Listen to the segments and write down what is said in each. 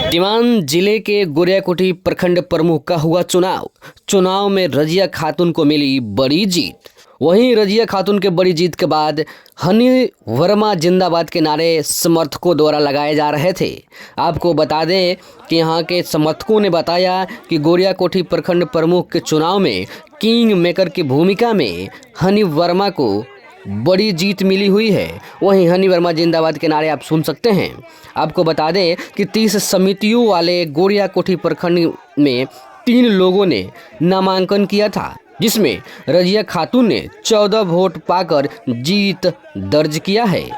सीवान जिले के गोरियाकोठी प्रखंड प्रमुख का हुआ चुनाव में रजिया खातून को मिली बड़ी जीत। वहीं रजिया खातून के बड़ी जीत के बाद हनी वर्मा जिंदाबाद के नारे समर्थकों द्वारा लगाए जा रहे थे। आपको बता दें कि यहां के समर्थकों ने बताया कि गोरियाकोठी प्रखंड प्रमुख के चुनाव में किंग मेकर की भूमिका में हनी वर्मा को बड़ी जीत मिली हुई है। वहीं हनी वर्मा जिंदाबाद के नारे आप सुन सकते हैं। आपको बता दें कि 30 समितियों वाले गोरियाकोठी प्रखंड में 3 लोगों ने नामांकन किया था, जिसमें रजिया खातून ने 14 वोट पाकर जीत दर्ज किया है।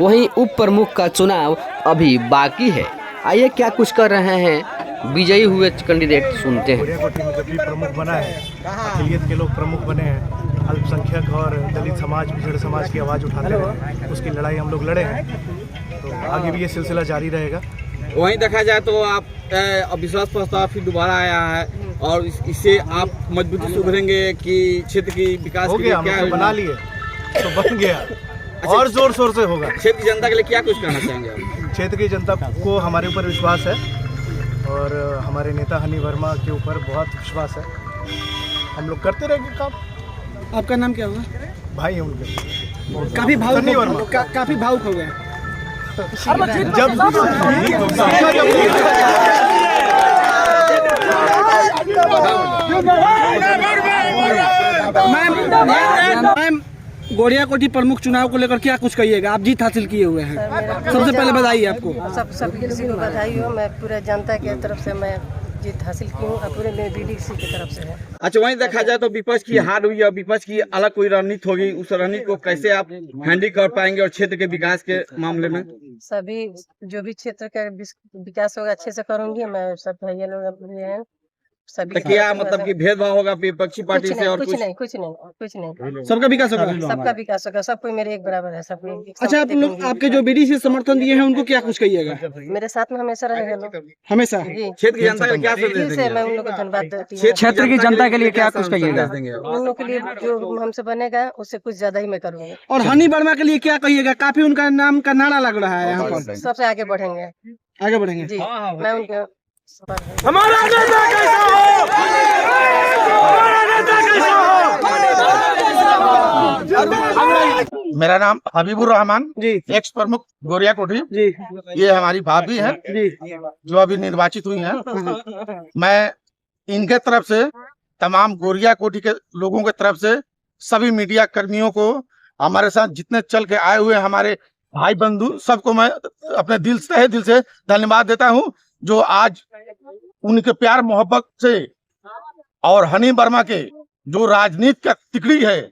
वहीं उप प्रमुख का चुनाव अभी बाकी है। आइए क्या कुछ कर रहे हैं विजयी हुए कैंडिडेट सुनते हैं। गोरियाकोठी में जब भी प्रमुख बना है, अखिलियत के लोग प्रमुख बने हैं, अल्पसंख्यक और दलित समाज, पिछड़े समाज की आवाज़ उठाते हैं, उसकी लड़ाई हम लोग लड़े हैं। तो आगे भी ये सिलसिला जारी रहेगा। वहीं देखा जाए तो आप अविश्वास प्रस्ताव फिर दोबारा आया है और इससे आप मजबूती से उभरेंगे कि क्षेत्र की विकास हो के लिए गया, क्या हम तो बना लिए तो बन गया और जोर शोर से होगा। क्षेत्र की जनता के लिए क्या कुछ कहना चाहेंगे आप? क्षेत्र की जनता को हमारे ऊपर विश्वास है और हमारे नेता हनी वर्मा के ऊपर बहुत विश्वास है। हम लोग करते रहेंगे काम। आपका नाम क्या होगा? भाई हैं उनके, काफी हनी वर्मा। काफी भावुक हो गए। जब मैम, गोरियाकोठी प्रमुख चुनाव को लेकर क्या कुछ कहिएगा? आप जीत हासिल किए हुए हैं, सबसे पहले बधाई आपको। सब किसी को बधाई हो। मैं पूरे जनता की तरफ से मैं जीत हासिल की हूँ और पूरे मेरे बीडीसी की तरफ से है। अच्छा, वहीं देखा जाए तो विपक्ष की हार हुई है, विपक्ष की अलग कोई रणनीति होगी, उस रणनीति को कैसे आप हैंडल कर पाएंगे और क्षेत्र के विकास के मामले में? सभी जो भी क्षेत्र का विकास होगा अच्छे से करूंगी मैं। सब भैया लोग अपने हैं सभी। तो क्या मतलब कि भेदभाव होगा विपक्षी पार्टी से? और कुछ नहीं, सबका विकास होगा, सबका विकास होगा। सब कोई मेरे एक बराबर है, सब कोई। अच्छा, आप लोग आपके जो बीडीसी समर्थन दिए हैं उनको क्या कुछ कहिएगा? मेरे साथ में हमेशा रहेगा लोग, हमेशा। जी। क्षेत्र की जनता के लिए क्या संदेश से मैं उन लोगों को धन्यवाद देती हूँ। क्षेत्र की जनता के लिए क्या कुछ कहिएगा? उन लोगों के लिए जो हमसे बनेगा उससे कुछ ज्यादा ही मैं करूँगी। और हनी वर्मा के लिए क्या कहिएगा? काफी उनका नाम का नारा लग रहा है यहाँ पर। सबसे आगे बढ़ेंगे, आगे बढ़ेंगे जी। मैं उनके हमारा नेता कैसा हो, हमारा नेता कैसा हो। मेरा नाम हबीबुर रहमान जी, एक्स प्रमुख गोरियाकोठी जी, ये हमारी भाभी है जी। जो अभी निर्वाचित हुई हैं। मैं इनके तरफ से तमाम गोरियाकोठी के लोगों के तरफ से सभी मीडिया कर्मियों को, हमारे साथ जितने चल के आए हुए हमारे भाई बंधु, सबको मैं अपने दिल से धन्यवाद देता हूँ, जो आज उनके प्यार मोहब्बत से और हनी वर्मा के जो राजनीति का तिकड़ी है,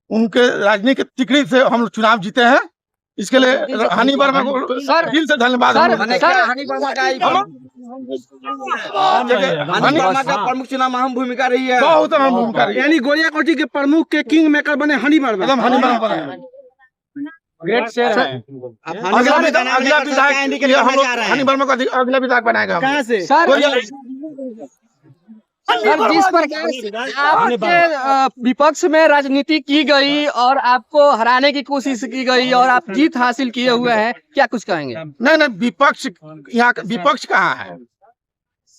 उनके राजनीति की तिकड़ी से हम लोग चुनाव जीते हैं। इसके लिए हनी वर्मा को दिल से धन्यवाद। हनी वर्मा का प्रमुख चुनाव में अहम भूमिका रही है, बहुत अहम भूमिका रही है। यानी गोरियाकोठी के प्रमुख के किंग मेकर बने हनी वर्मा। एकदम हनी वर्मा बने। ग्रेट शेयर है। अगला विधायक हम लोग हनी वर्मा को अगला विधायक बनाएगा। कहाँ से? जिस प्रकार से आपके विपक्ष में राजनीति की गई और आपको हराने की कोशिश की गई और आप जीत हासिल किए हुए हैं, क्या कुछ कहेंगे? नहीं, विपक्ष यहाँ विपक्ष कहाँ है?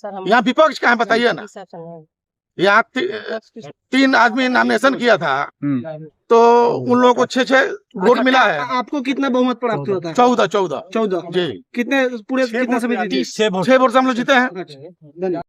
यहाँ विपक्ष कहाँ है बताइए ना। यहाँ 3 आदमी नॉमिनेशन किया था तो उन लोगों को 6 वोट मिला है। आपको कितना बहुमत प्राप्त हुआ था? 14 14 जी। कितने पूरे कितने समिति? 6 वोट से हम लोग जीते हैं। अच्छा, धन्यवाद।